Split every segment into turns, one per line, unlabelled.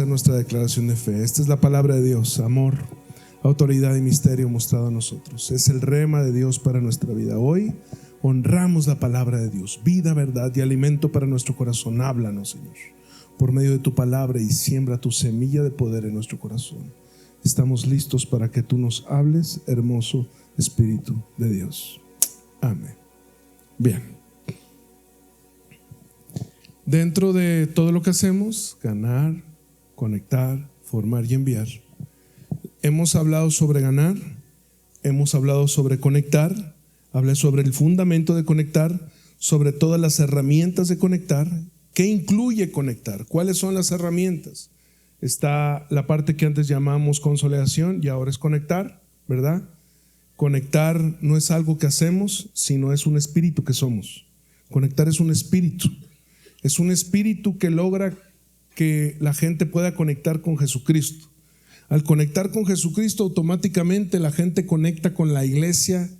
hacer nuestra declaración de fe. Esta es la palabra de Dios, amor, autoridad y misterio mostrado a nosotros. Es el rema de Dios para nuestra vida. Hoy honramos la palabra de Dios, vida, verdad y alimento para nuestro corazón. Háblanos, Señor, por medio de tu palabra, y siembra tu semilla de poder en nuestro corazón. Estamos listos para que tú nos hables, hermoso Espíritu de Dios. Amén. Bien. Dentro de todo lo que hacemos, ganar, conectar, formar y enviar, hemos hablado sobre ganar, hemos hablado sobre conectar, hablé sobre el fundamento de conectar, sobre todas las herramientas de conectar. ¿Qué incluye conectar? ¿Cuáles son las herramientas? Está la parte que antes llamamos consolidación y ahora es conectar, ¿verdad? Conectar no es algo que hacemos, sino es un espíritu que somos. Conectar es un espíritu. Es un espíritu que logra que la gente pueda conectar con Jesucristo. Al conectar con Jesucristo, automáticamente la gente conecta con la iglesia,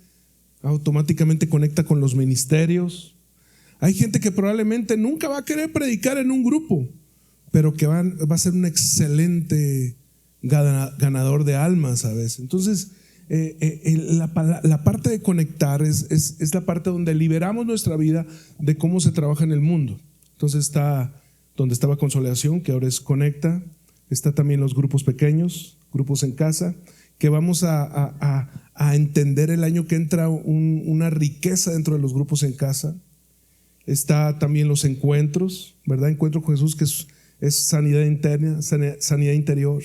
automáticamente conecta con los ministerios. Hay gente que probablemente nunca va a querer predicar en un grupo, pero que va a ser un excelente ganador de almas, ¿sabes? Entonces, la parte de conectar es la parte donde liberamos nuestra vida de cómo se trabaja en el mundo. Entonces está donde estaba consolidación, que ahora es conecta. Está también los grupos pequeños, grupos en casa, que vamos a entender el año que entra una riqueza dentro de los grupos en casa. Está también los encuentros, ¿verdad? Encuentro con Jesús, que es sanidad interna, sanidad interior.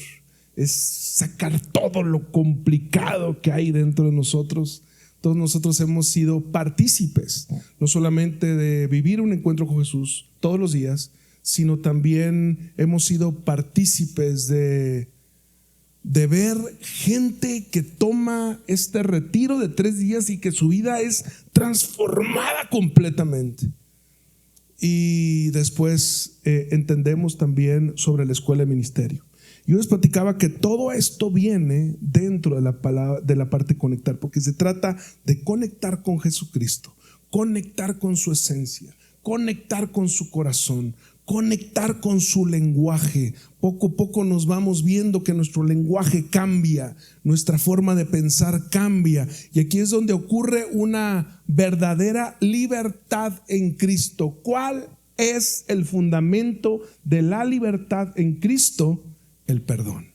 Es sacar todo lo complicado que hay dentro de nosotros. Todos nosotros hemos sido partícipes, no solamente de vivir un encuentro con Jesús todos los días, sino también hemos sido partícipes de ver gente que toma este retiro de 3 días y que su vida es transformada completamente. Y después entendemos también sobre la escuela de ministerio. Yo les platicaba que todo esto viene dentro de la palabra, de la parte de conectar, porque se trata de conectar con Jesucristo, conectar con su esencia, conectar con su corazón, conectar con su lenguaje. Poco a poco nos vamos viendo que nuestro lenguaje cambia, nuestra forma de pensar cambia, y aquí es donde ocurre una verdadera libertad en Cristo. ¿Cuál es el fundamento de la libertad en Cristo? El perdón.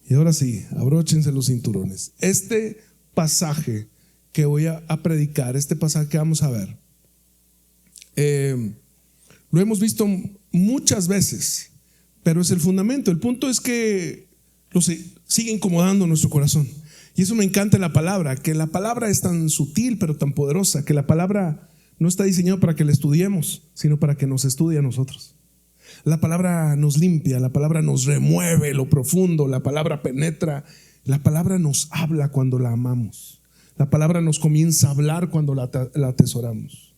Y ahora sí, abróchense los cinturones. Este pasaje que voy a predicar, este pasaje que vamos a ver, lo hemos visto muchas veces, pero es el fundamento. El punto es que sigue incomodando nuestro corazón. Y eso me encanta de la palabra, que la palabra es tan sutil pero tan poderosa, que la palabra no está diseñada para que la estudiemos, sino para que nos estudie a nosotros. La palabra nos limpia, la palabra nos remueve lo profundo, la palabra penetra, la palabra nos habla cuando la amamos, la palabra nos comienza a hablar cuando la atesoramos.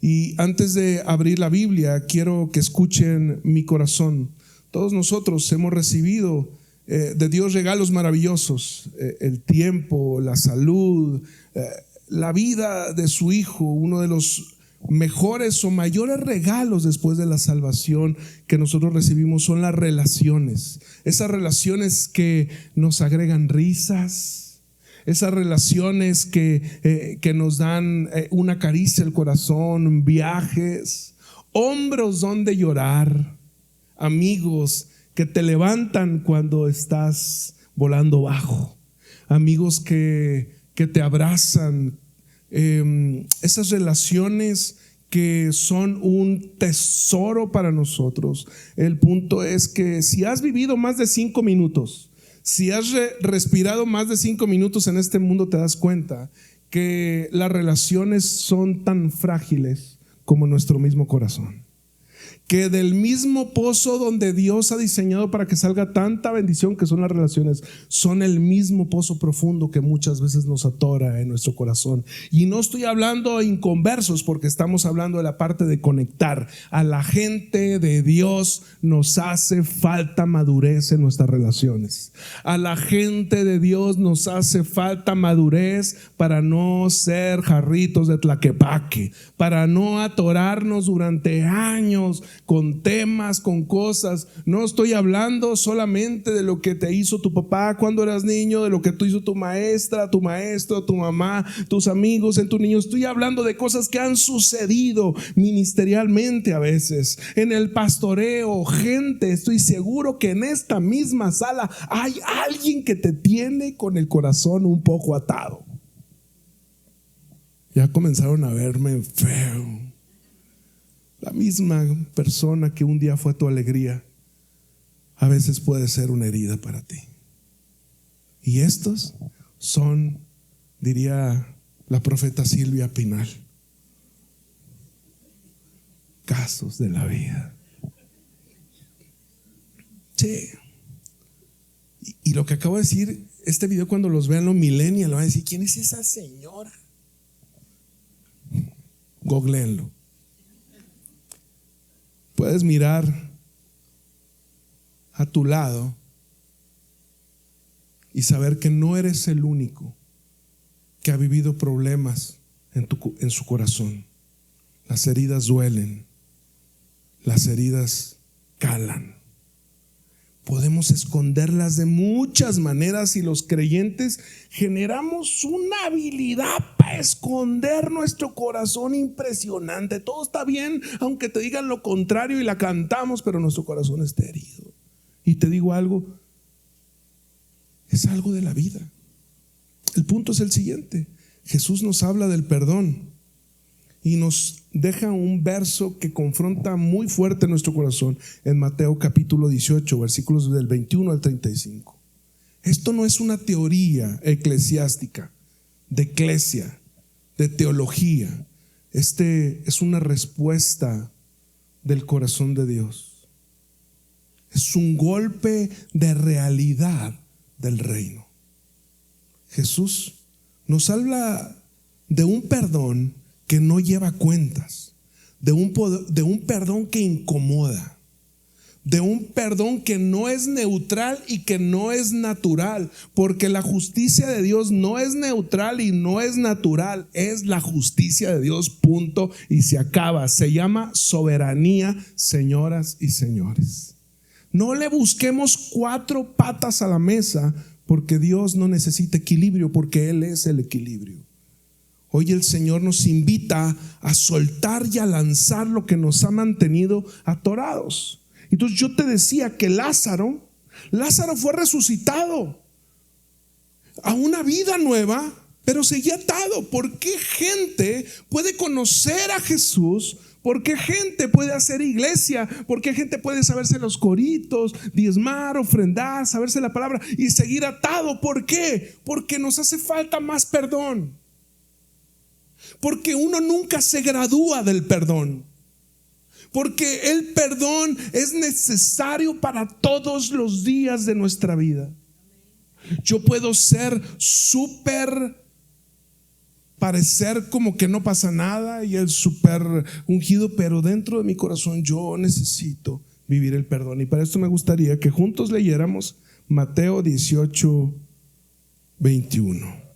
Y antes de abrir la Biblia, quiero que escuchen mi corazón. Todos nosotros hemos recibido de Dios regalos maravillosos, el tiempo, la salud, la vida de su Hijo. Uno de los mejores o mayores regalos después de la salvación que nosotros recibimos son las relaciones. Esas relaciones que nos agregan risas, esas relaciones que nos dan una caricia al corazón, viajes, hombros donde llorar, amigos que te levantan cuando estás volando bajo, amigos que te abrazan. Esas relaciones que son un tesoro para nosotros. El punto es que si has vivido más de 5 minutos, si has respirado más de 5 minutos en este mundo, te das cuenta que las relaciones son tan frágiles como nuestro mismo corazón. Que del mismo pozo donde Dios ha diseñado para que salga tanta bendición, que son las relaciones, son el mismo pozo profundo que muchas veces nos atora en nuestro corazón. Y no estoy hablando de inconversos, porque estamos hablando de la parte de conectar. A la gente de Dios nos hace falta madurez en nuestras relaciones. A la gente de Dios nos hace falta madurez para no ser jarritos de Tlaquepaque, para no atorarnos durante años con temas, con cosas. No estoy hablando solamente de lo que te hizo tu papá cuando eras niño, de lo que te hizo tu maestra, tu maestro, tu mamá, tus amigos en tu niño. Estoy hablando de cosas que han sucedido ministerialmente a veces, en el pastoreo. Gente, estoy seguro que en esta misma sala hay alguien que te tiene con el corazón un poco atado. Ya comenzaron a verme feo. La misma persona que un día fue tu alegría, a veces puede ser una herida para ti. Y estos son, diría la profeta Silvia Pinal, casos de la vida. Sí. Y lo que acabo de decir, este video cuando los vean los millennials van a decir: ¿quién es esa señora? Googleenlo. Puedes mirar a tu lado y saber que no eres el único que ha vivido problemas en su corazón. Las heridas duelen, las heridas calan. Podemos esconderlas de muchas maneras y los creyentes generamos una habilidad para esconder nuestro corazón impresionante. Todo está bien, aunque te digan lo contrario y la cantamos, pero nuestro corazón está herido. Y te digo algo, es algo de la vida. El punto es el siguiente: Jesús nos habla del perdón y nos deja un verso que confronta muy fuerte nuestro corazón en Mateo capítulo 18, versículos del 21 al 35. Esto no es una teoría eclesiástica, de eclesia, de teología. Este es una respuesta del corazón de Dios. Es un golpe de realidad del reino. Jesús nos habla de un perdón que no lleva cuentas, de un perdón que incomoda, de un perdón que no es neutral y que no es natural, porque la justicia de Dios no es neutral y no es natural, es la justicia de Dios, punto, y se acaba. Se llama soberanía, señoras y señores. No le busquemos cuatro patas a la mesa, porque Dios no necesita equilibrio, porque Él es el equilibrio. Hoy el Señor nos invita a soltar y a lanzar lo que nos ha mantenido atorados. Entonces yo te decía que Lázaro fue resucitado a una vida nueva, pero seguía atado. ¿Por qué gente puede conocer a Jesús? ¿Por qué gente puede hacer iglesia? ¿Por qué gente puede saberse los coritos, diezmar, ofrendar, saberse la palabra y seguir atado? ¿Por qué? Porque nos hace falta más perdón. Porque uno nunca se gradúa del perdón. Porque el perdón es necesario para todos los días de nuestra vida. Yo puedo ser súper, parecer como que no pasa nada y el súper ungido, pero dentro de mi corazón yo necesito vivir el perdón. Y para esto me gustaría que juntos leyéramos Mateo 18, 21.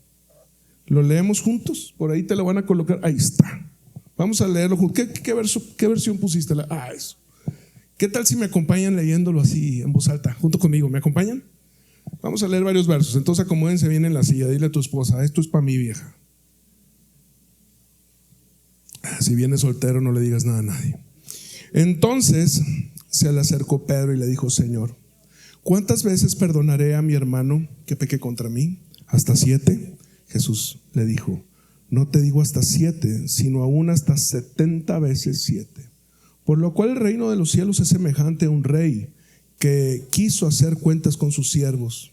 ¿Lo leemos juntos? Por ahí te lo van a colocar. Ahí está. Vamos a leerlo juntos. ¿Qué versión pusiste? Eso. ¿Qué tal si me acompañan leyéndolo así en voz alta, junto conmigo? ¿Me acompañan? Vamos a leer varios versos. Entonces acomódense bien en la silla. Dile a tu esposa: esto es para mi vieja. Si vienes soltero, no le digas nada a nadie. Entonces se le acercó Pedro y le dijo: Señor, ¿cuántas veces perdonaré a mi hermano que peque contra mí? ¿Hasta 7? Jesús le dijo: no te digo hasta 7, sino aún hasta 70 veces 7. Por lo cual el reino de los cielos es semejante a un rey que quiso hacer cuentas con sus siervos.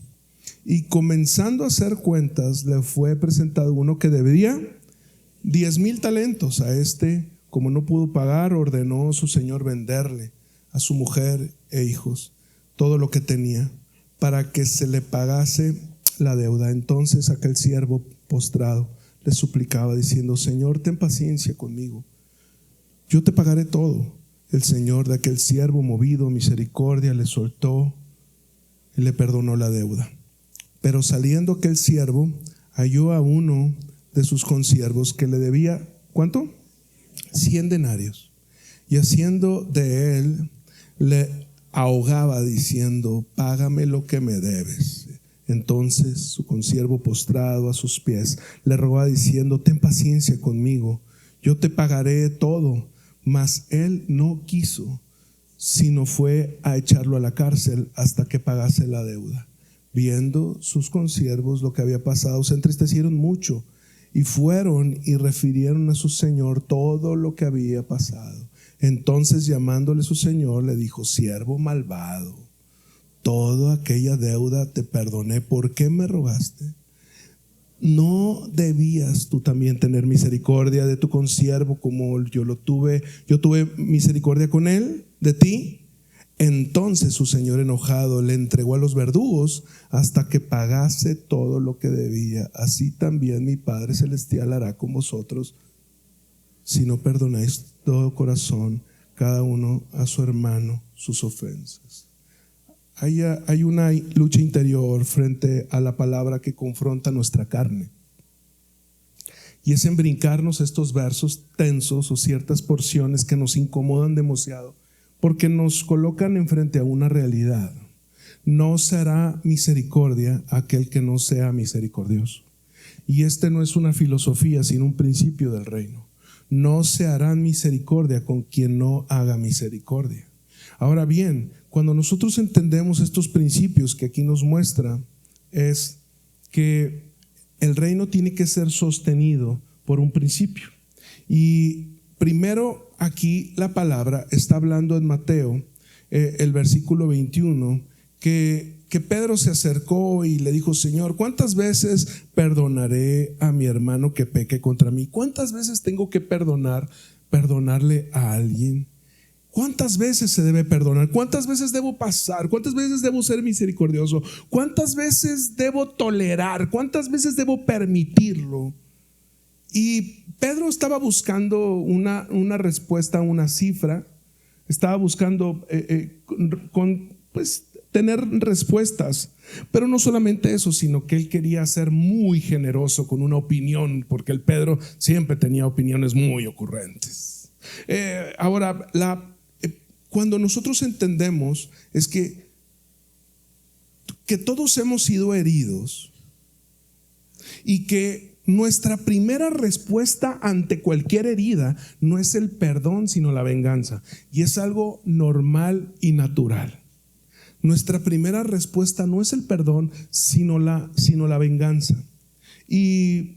Y comenzando a hacer cuentas, le fue presentado uno que debía 10,000 talentos. A este, como no pudo pagar, ordenó su señor venderle a su mujer e hijos todo lo que tenía, para que se le pagase la deuda. Entonces aquel siervo postrado le suplicaba diciendo: Señor, ten paciencia conmigo, yo te pagaré todo. El señor de aquel siervo, movido a misericordia, le soltó y le perdonó la deuda. Pero saliendo aquel siervo, halló a uno de sus consiervos que le debía, ¿cuánto? 100 denarios. y haciendo de él, le ahogaba diciendo: págame lo que me debes. Entonces su consiervo, postrado a sus pies, le rogaba diciendo: ten paciencia conmigo, yo te pagaré todo. Mas él no quiso, sino fue a echarlo a la cárcel hasta que pagase la deuda. Viendo sus consiervos lo que había pasado, se entristecieron mucho y fueron y refirieron a su señor todo lo que había pasado. Entonces, llamándole su señor, le dijo: siervo malvado, toda aquella deuda te perdoné, ¿por qué me rogaste? ¿No debías tú también tener misericordia de tu consiervo como yo tuve misericordia con él, de ti? Entonces su señor, enojado, le entregó a los verdugos hasta que pagase todo lo que debía. Así también mi Padre Celestial hará con vosotros, si no perdonáis todo corazón cada uno a su hermano sus ofensas. Hay una lucha interior frente a la palabra que confronta nuestra carne, y es en brincarnos estos versos tensos o ciertas porciones que nos incomodan demasiado, porque nos colocan enfrente a una realidad: no será misericordia aquel que no sea misericordioso. Y este no es una filosofía, sino un principio del reino. No se harán misericordia con quien no haga misericordia. Ahora bien, cuando nosotros entendemos estos principios que aquí nos muestra, es que el reino tiene que ser sostenido por un principio. Y primero, aquí la palabra está hablando en Mateo, el versículo 21, que Pedro se acercó y le dijo: Señor, ¿cuántas veces perdonaré a mi hermano que peque contra mí? ¿Cuántas veces tengo que perdonarle a alguien? ¿Cuántas veces se debe perdonar? ¿Cuántas veces debo pasar? ¿Cuántas veces debo ser misericordioso? ¿Cuántas veces debo tolerar? ¿Cuántas veces debo permitirlo? Y Pedro estaba buscando una respuesta, una cifra. Estaba buscando tener respuestas. Pero no solamente eso, sino que él quería ser muy generoso con una opinión, porque el Pedro siempre tenía opiniones muy ocurrentes. Cuando nosotros entendemos es que todos hemos sido heridos, y que nuestra primera respuesta ante cualquier herida no es el perdón, sino la venganza. Y es algo normal y natural. Nuestra primera respuesta no es el perdón, sino la venganza. Y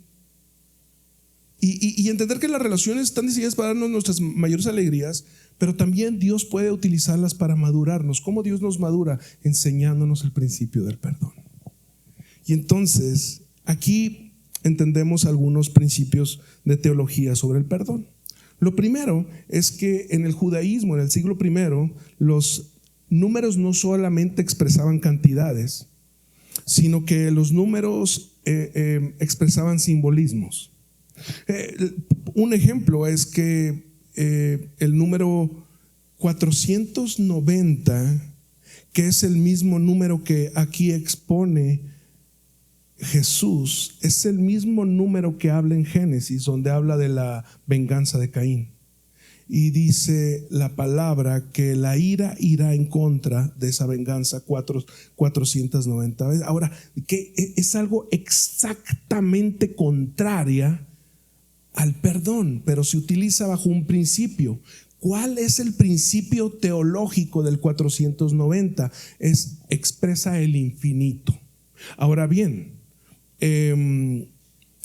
entender que las relaciones están diseñadas para darnos nuestras mayores alegrías, pero también Dios puede utilizarlas para madurarnos. ¿Cómo Dios nos madura? Enseñándonos el principio del perdón. Y entonces aquí entendemos algunos principios de teología sobre el perdón. Lo primero es que en el judaísmo, en el siglo I, los números no solamente expresaban cantidades, sino que los números expresaban simbolismos. Un ejemplo es que el número 490, que es el mismo número que aquí expone Jesús, es el mismo número que habla en Génesis, donde habla de la venganza de Caín. Y dice la palabra que la ira irá en contra de esa venganza 490 veces. Ahora, que es algo exactamente contraria al perdón, pero se utiliza bajo un principio. ¿Cuál es el principio teológico del 490? Expresa el infinito. Ahora bien,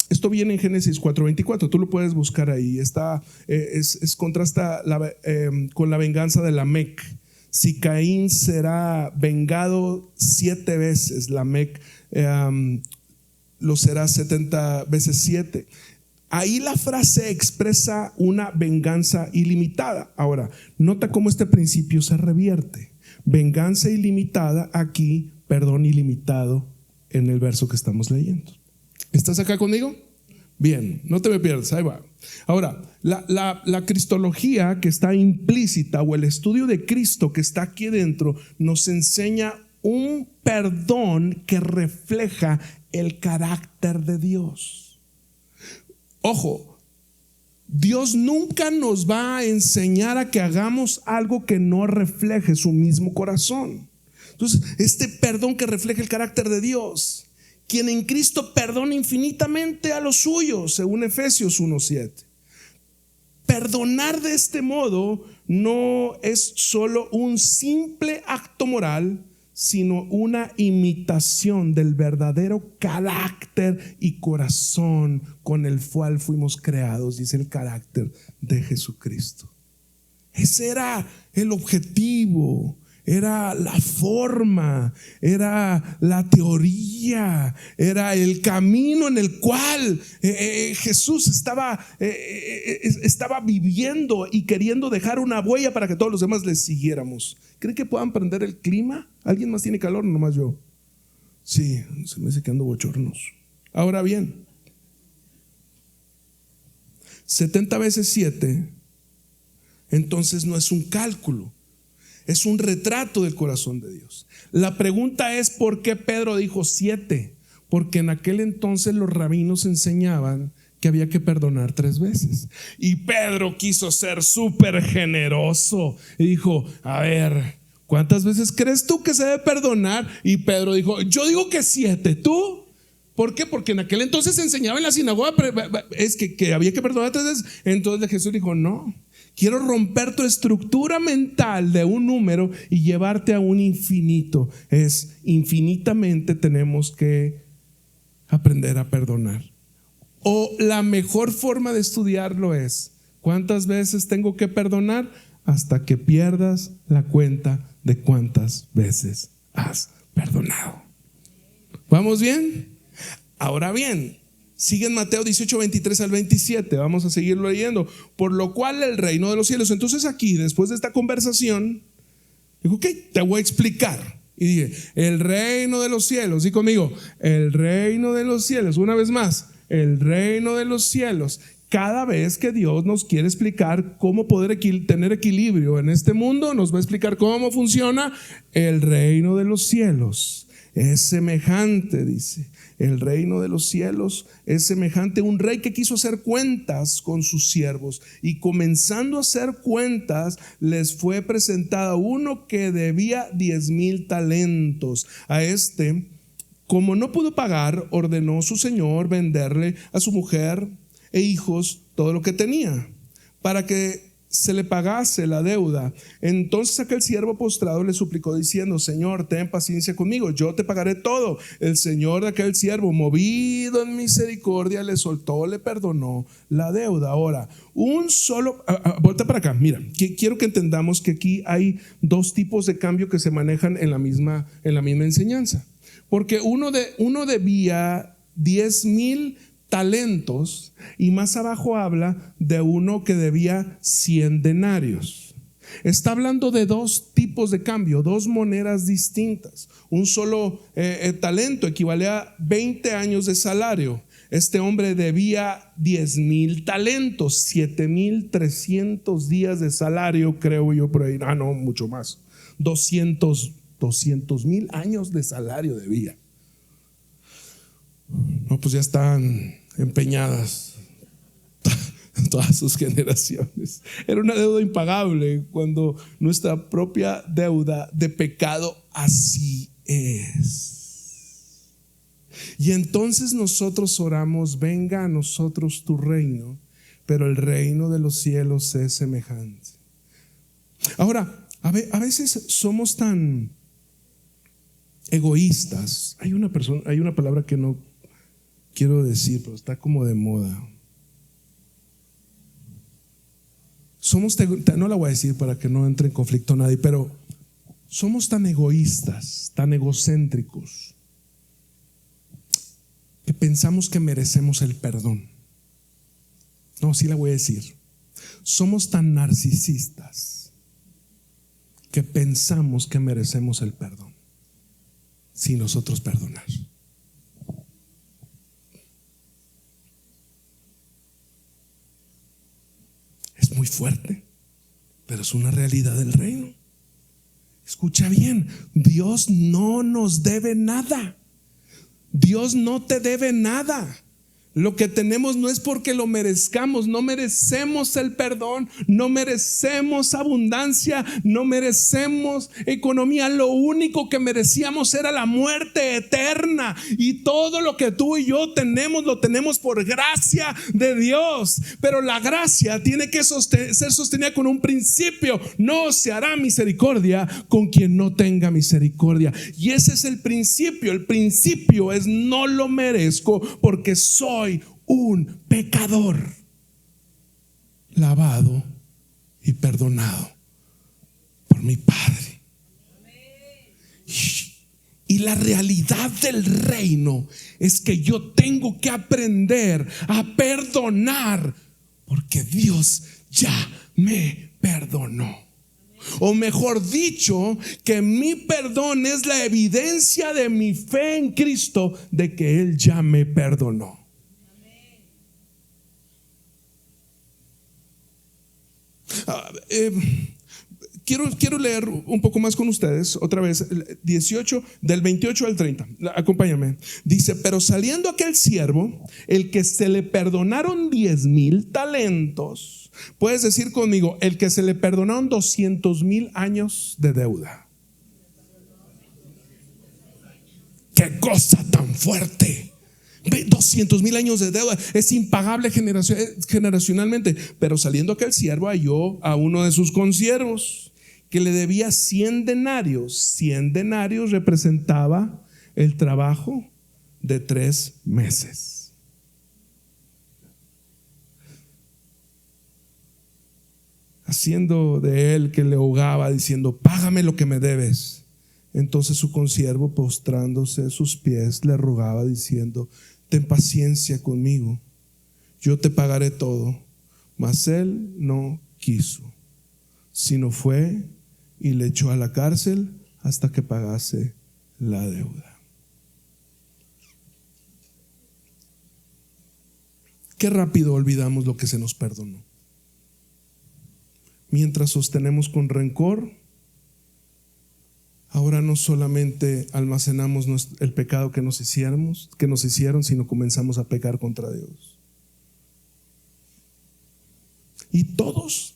esto viene en Génesis 4:24, tú lo puedes buscar ahí. Contrasta con la venganza de Lamec. Si Caín será vengado 7 veces, Lamec lo será 70 veces 7. Ahí la frase expresa una venganza ilimitada. Ahora, nota cómo este principio se revierte. Venganza ilimitada aquí, perdón ilimitado en el verso que estamos leyendo. ¿Estás acá conmigo? Bien, no te me pierdas, ahí va. Ahora, la cristología que está implícita, o el estudio de Cristo que está aquí dentro, nos enseña un perdón que refleja el carácter de Dios. Ojo, Dios nunca nos va a enseñar a que hagamos algo que no refleje su mismo corazón. Entonces, este perdón que refleja el carácter de Dios, quien en Cristo perdona infinitamente a los suyos, según Efesios 1:7. Perdonar de este modo no es solo un simple acto moral, sino una imitación del verdadero carácter y corazón con el cual fuimos creados, dice el carácter de Jesucristo. Ese era el objetivo, era la forma, era la teoría, era el camino en el cual Jesús estaba viviendo y queriendo dejar una huella para que todos los demás le siguiéramos. ¿Creen que puedan prender el clima? ¿Alguien más tiene calor o nomás yo? Sí, se me hace que ando bochornos. Ahora bien, 70 veces 7, entonces no es un cálculo, es un retrato del corazón de Dios. La pregunta es: ¿por qué Pedro dijo 7? Porque en aquel entonces los rabinos enseñaban que había que perdonar 3 veces. Y Pedro quiso ser súper generoso y dijo: a ver, ¿cuántas veces crees tú que se debe perdonar? Y Pedro dijo: yo digo que 7, ¿tú? ¿Por qué? Porque en aquel entonces se enseñaba en la sinagoga es que había que perdonar 3 veces. Entonces Jesús dijo: no, quiero romper tu estructura mental de un número y llevarte a un infinito. Es infinitamente tenemos que aprender a perdonar. O la mejor forma de estudiarlo es: ¿cuántas veces tengo que perdonar? Hasta que pierdas la cuenta de cuántas veces has perdonado. ¿Vamos bien? Ahora bien, sigue en Mateo 18, 23 al 27. Vamos a seguirlo leyendo. Por lo cual el reino de los cielos. Entonces aquí, después de esta conversación, dijo: ok, te voy a explicar. Y dije: el reino de los cielos. Di conmigo: el reino de los cielos. Una vez más: el reino de los cielos. Cada vez que Dios nos quiere explicar cómo poder tener equilibrio en este mundo, nos va a explicar cómo funciona el reino de los cielos. Es semejante, dice, el reino de los cielos es semejante a un rey que quiso hacer cuentas con sus siervos, y comenzando a hacer cuentas les fue presentado uno que debía 10,000 talentos. A este, como no pudo pagar, ordenó su señor venderle a su mujer e hijos todo lo que tenía, para que se le pagase la deuda. Entonces aquel siervo postrado le suplicó diciendo: Señor, ten paciencia conmigo, yo te pagaré todo. El señor de aquel siervo, movido en misericordia, le soltó, le perdonó la deuda. Ahora, vuelta para acá. Mira, quiero que entendamos que aquí hay 2 tipos de cambio que se manejan en la misma enseñanza. Porque uno debía 10,000 talentos, y más abajo habla de uno que debía 100 denarios. Está hablando de 2 tipos de cambio, 2 monedas distintas. Un solo talento equivalía a 20 años de salario. Este hombre debía 10,000 talentos, 7,300 días de salario, creo yo, por ahí. No, mucho más. 200,000 años de salario debía. No, pues ya están empeñadas todas sus generaciones. Era una deuda impagable, cuando nuestra propia deuda de pecado así es. Y entonces nosotros oramos: venga a nosotros tu reino, pero el reino de los cielos es semejante. Ahora, a veces somos tan egoístas. Hay una palabra que no quiero decir, pero está como de moda. No la voy a decir para que no entre en conflicto nadie, pero somos tan egoístas, tan egocéntricos, que pensamos que merecemos el perdón. No, sí la voy a decir. Somos tan narcisistas que pensamos que merecemos el perdón sin nosotros perdonar. Es muy fuerte, pero es una realidad del reino. Escucha bien: Dios no nos debe nada. Dios no te debe nada. Lo que tenemos no es porque lo merezcamos, no merecemos el perdón, no merecemos abundancia, no merecemos economía. Lo único que merecíamos era la muerte eterna, y todo lo que tú y yo tenemos lo tenemos por gracia de Dios. Pero la gracia tiene que ser sostenida con un principio: no se hará misericordia con quien no tenga misericordia. Y ese es el principio. El principio es: no lo merezco porque soy un pecador lavado y perdonado por mi Padre. Y la realidad del reino es que yo tengo que aprender a perdonar porque Dios ya me perdonó. O mejor dicho, que mi perdón es la evidencia de mi fe en Cristo, de que Él ya me perdonó. Quiero leer un poco más con ustedes otra vez, 18, del 28 al 30. Acompáñame. Dice: pero saliendo aquel siervo, el que se le perdonaron 10,000 talentos. Puedes decir conmigo: el que se le perdonaron 200,000 años de deuda. ¡Qué cosa tan fuerte! 200,000 años de deuda es impagable generacionalmente. Pero saliendo aquel siervo, halló a uno de sus consiervos que le debía 100 denarios. 100 denarios representaba el trabajo de 3 meses. Haciendo de él que le ahogaba, diciendo: págame lo que me debes. Entonces su consiervo, postrándose a sus pies, le rogaba, diciendo: ten paciencia conmigo, yo te pagaré todo. Mas él no quiso, sino fue y le echó a la cárcel hasta que pagase la deuda. Qué rápido olvidamos lo que se nos perdonó. Mientras sostenemos con rencor, ahora no solamente almacenamos el pecado que nos hicieron, sino comenzamos a pecar contra Dios. Y todos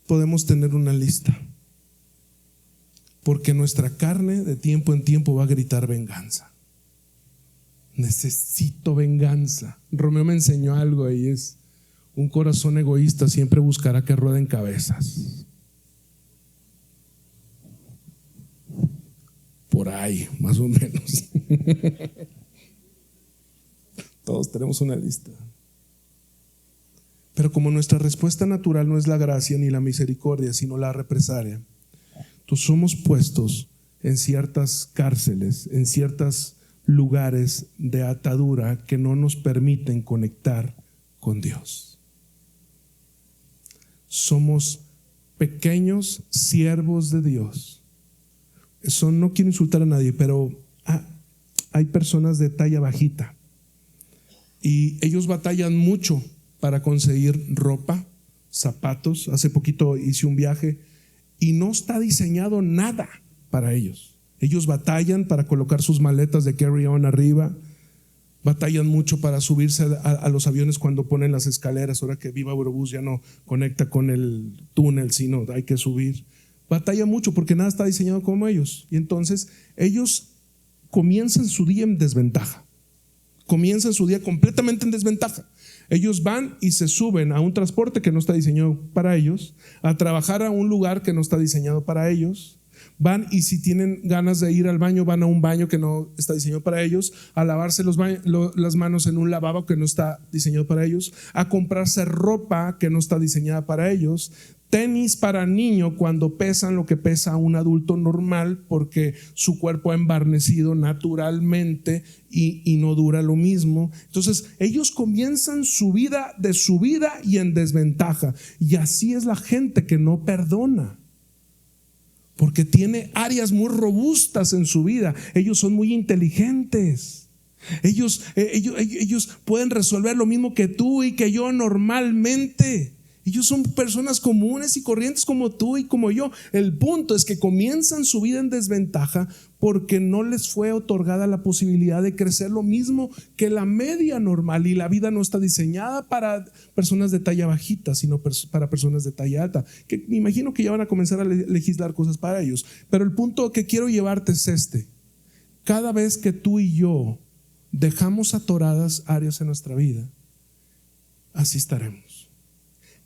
podemos tener una lista, porque nuestra carne de tiempo en tiempo va a gritar venganza. Necesito venganza. Romeo me enseñó algo ahí: es: un corazón egoísta siempre buscará que rueden cabezas. Por ahí, más o menos. Todos tenemos una lista. Pero como nuestra respuesta natural no es la gracia ni la misericordia, sino la represalia, entonces somos puestos en ciertas cárceles, en ciertos lugares de atadura que no nos permiten conectar con Dios. Somos pequeños siervos de Dios. Eso no quiero insultar a nadie, pero hay personas de talla bajita y ellos batallan mucho para conseguir ropa, zapatos. Hace poquito hice un viaje y no está diseñado nada para ellos. Ellos batallan para colocar sus maletas de carry-on arriba, batallan mucho para subirse a los aviones cuando ponen las escaleras. Ahora que Viva Aerobús ya no conecta con el túnel, sino hay que subir. Batalla mucho porque nada está diseñado como ellos. Y entonces ellos comienzan su día en desventaja. Comienzan su día completamente en desventaja. Ellos van y se suben a un transporte que no está diseñado para ellos, a trabajar a un lugar que no está diseñado para ellos. Van y si tienen ganas de ir al baño, van a un baño que no está diseñado para ellos, a lavarse las manos en un lavabo que no está diseñado para ellos, a comprarse ropa que no está diseñada para ellos, tenis para niño cuando pesan lo que pesa un adulto normal, porque su cuerpo ha embarnecido naturalmente y no dura lo mismo. Entonces ellos comienzan su vida y en desventaja. Y así es la gente que no perdona, porque tiene áreas muy robustas en su vida. Ellos son muy inteligentes. Ellos pueden resolver lo mismo que tú y que yo normalmente. Ellos son personas comunes y corrientes como tú y como yo. El punto es que comienzan su vida en desventaja porque no les fue otorgada la posibilidad de crecer lo mismo que la media normal. Y la vida no está diseñada para personas de talla bajita, sino para personas de talla alta, que me imagino que ya van a comenzar a legislar cosas para ellos. Pero el punto que quiero llevarte es este: cada vez que tú y yo dejamos atoradas áreas en nuestra vida, así estaremos.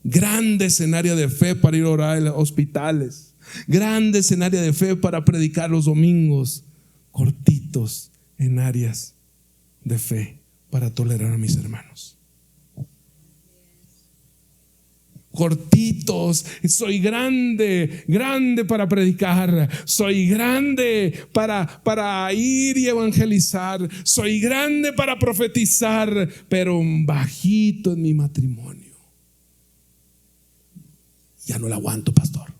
Grande escenario de fe para ir a orar en los hospitales, grande escenario de fe para predicar los domingos, cortitos en áreas de fe para tolerar a mis hermanos. Cortitos, soy grande para predicar, soy grande para ir y evangelizar, soy grande para profetizar, pero bajito en mi matrimonio. Ya no la aguanto, pastor.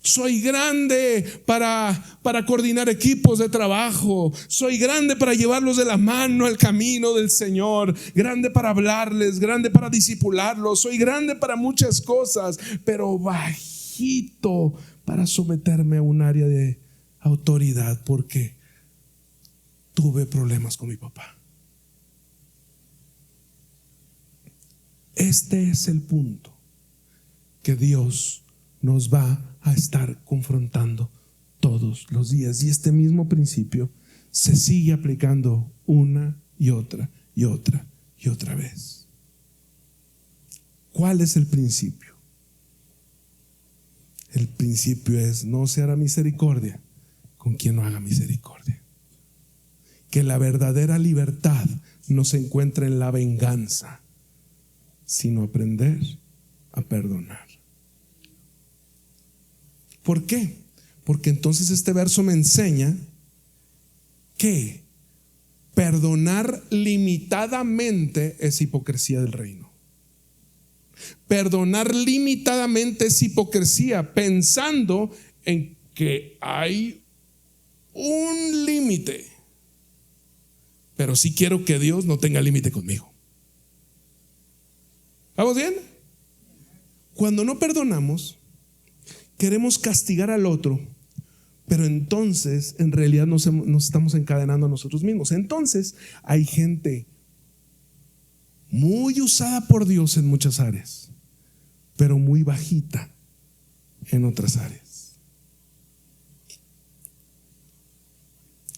Soy grande para coordinar equipos de trabajo. Soy grande para llevarlos de la mano al camino del Señor. Grande para hablarles, grande para discipularlos. Soy grande para muchas cosas, pero bajito para someterme a un área de autoridad porque tuve problemas con mi papá. Este es el punto que Dios nos va a estar confrontando todos los días. Y este mismo principio se sigue aplicando una y otra y otra y otra vez. ¿Cuál es el principio? El principio es: no se hará misericordia con quien no haga misericordia. Que la verdadera libertad no se encuentra en la venganza, sino aprender a perdonar. ¿Por qué? Porque entonces este verso me enseña que perdonar limitadamente es hipocresía del reino. Perdonar limitadamente es hipocresía, pensando en que hay un límite, pero sí quiero que Dios no tenga límite conmigo. ¿Vamos bien? Cuando no perdonamos, queremos castigar al otro, pero entonces en realidad nos estamos encadenando a nosotros mismos. Entonces hay gente muy usada por Dios en muchas áreas, pero muy bajita en otras áreas.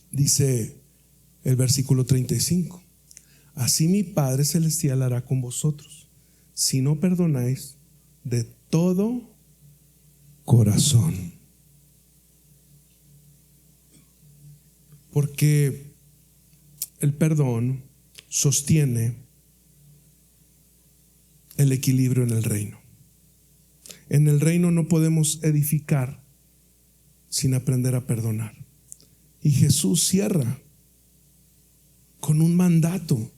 Dice el versículo 35: así mi Padre Celestial hará con vosotros si no perdonáis de todo corazón. Porque el perdón sostiene el equilibrio en el reino. En el reino no podemos edificar sin aprender a perdonar. Y Jesús cierra con un mandato.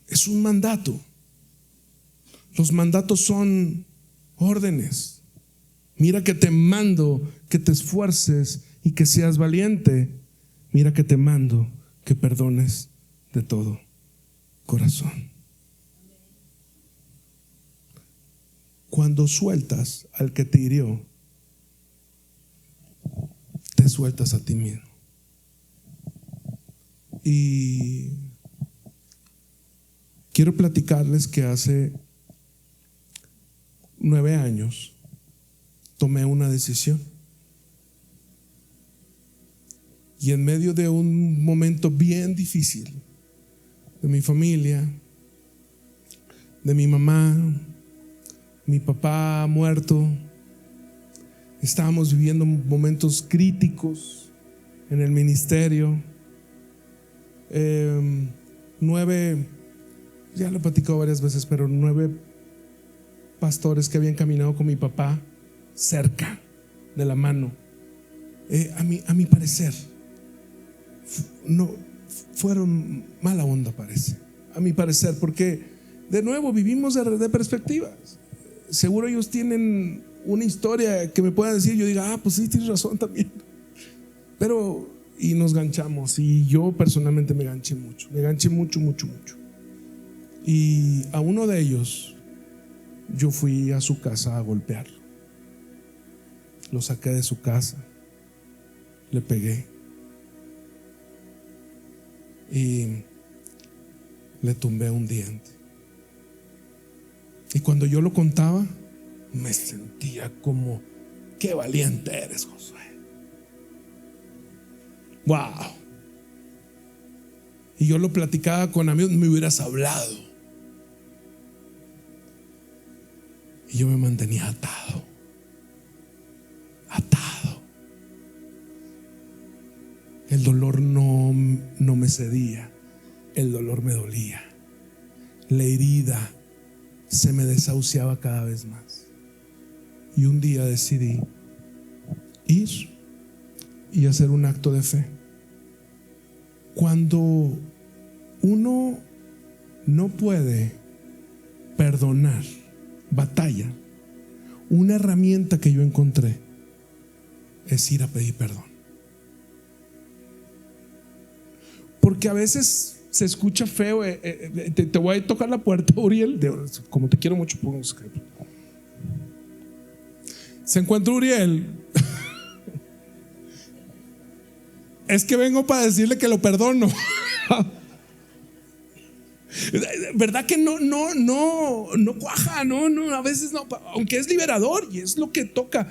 Es un mandato. Los mandatos son órdenes. Mira que te mando que te esfuerces y que seas valiente. Mira que te mando que perdones de todo corazón. Cuando sueltas al que te hirió, te sueltas a ti mismo. Y quiero platicarles que hace 9 años tomé una decisión. Y en medio de un momento bien difícil de mi familia, de mi mamá, mi papá muerto, estábamos viviendo momentos críticos en el ministerio. 9, ya lo he platicado varias veces, pero 9 pastores que habían caminado con mi papá cerca de la mano, a mi parecer no fueron mala onda, parece, a mi parecer, porque de nuevo vivimos de perspectivas. Seguro ellos tienen una historia que me puedan decir, yo diga, pues sí, tienes razón también, pero y nos ganchamos. Y yo personalmente me ganché mucho. Y a uno de ellos yo fui a su casa a golpearlo. Lo saqué de su casa, le pegué y le tumbé un diente. Y cuando yo lo contaba, me sentía como: qué valiente eres, Josué. Wow. Y yo lo platicaba con amigos: me hubieras hablado. Y yo me mantenía atado. El dolor no me cedía, el dolor me dolía. La herida se me desahuciaba cada vez más. Y un día decidí ir y hacer un acto de fe. Cuando uno no puede perdonar, batalla, una herramienta que yo encontré es ir a pedir perdón. Porque a veces se escucha feo. Te voy a tocar la puerta, Uriel. Como te quiero mucho, pongamos ejemplo. Se encuentra Uriel. Es que vengo para decirle que lo perdono. ¿Verdad que no cuaja? No, a veces no, aunque es liberador y es lo que toca.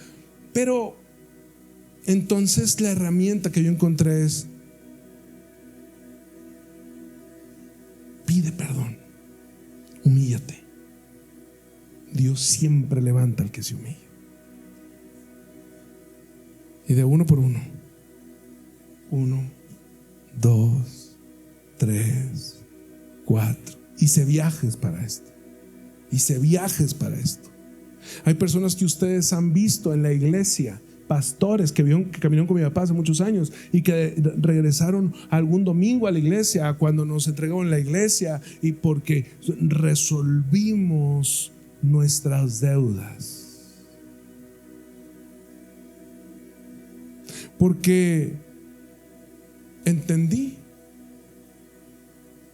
Pero entonces la herramienta que yo encontré es: pide perdón, humíllate. Dios siempre levanta al que se humilla. Y de uno por uno, 1, 2, 3, 4. Hice viajes para esto. Hay personas que ustedes han visto en la iglesia, pastores que caminaron con mi papá hace muchos años y que regresaron algún domingo a la iglesia cuando nos entregaron la iglesia, y porque resolvimos nuestras deudas, porque entendí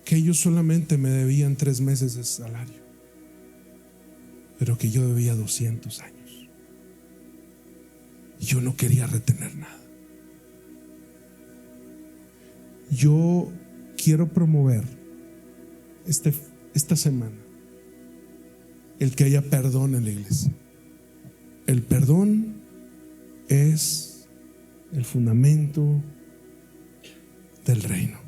que ellos solamente me debían 3 meses de salario, pero que yo debía 200 años. Yo no quería retener nada. Yo quiero promover esta semana el que haya perdón en la iglesia. El perdón es el fundamento del reino.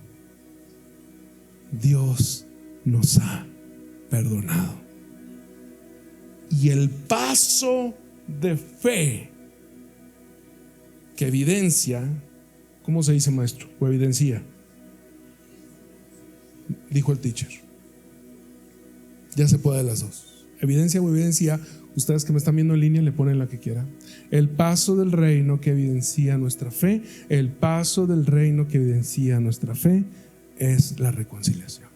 Dios nos ha perdonado. Y el paso de fe que evidencia, ¿cómo se dice, maestro? O evidencia, dijo el teacher. Ya se puede de las dos. Evidencia o evidencia. Ustedes que me están viendo en línea le ponen la que quieran. El paso del reino que evidencia nuestra fe, el paso del reino que evidencia nuestra fe es la reconciliación.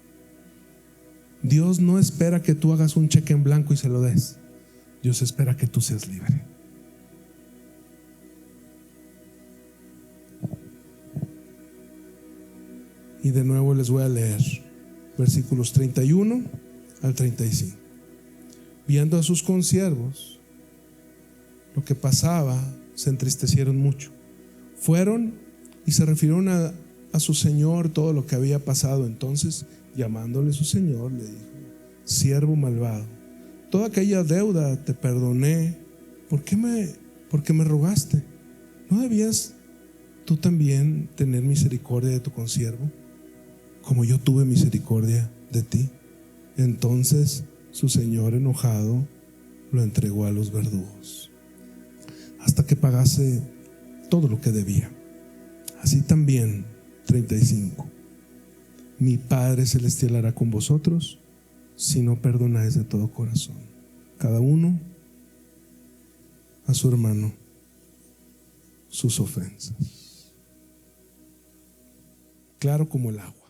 Dios no espera que tú hagas un cheque en blanco y se lo des. Dios espera que tú seas libre. Y de nuevo les voy a leer versículos 31 al 35. Viendo a sus consiervos lo que pasaba, se entristecieron mucho. Fueron y se refirieron a su señor todo lo que había pasado. Entonces, llamándole su señor, le dijo: siervo malvado, toda aquella deuda te perdoné. ¿Por qué me rogaste? ¿No debías tú también tener misericordia de tu consiervo, como yo tuve misericordia de ti? Entonces su señor, enojado, lo entregó a los verdugos hasta que pagase todo lo que debía. Así también, 35, mi Padre Celestial hará con vosotros si no perdonáis de todo corazón, cada uno a su hermano, sus ofensas. Claro como el agua.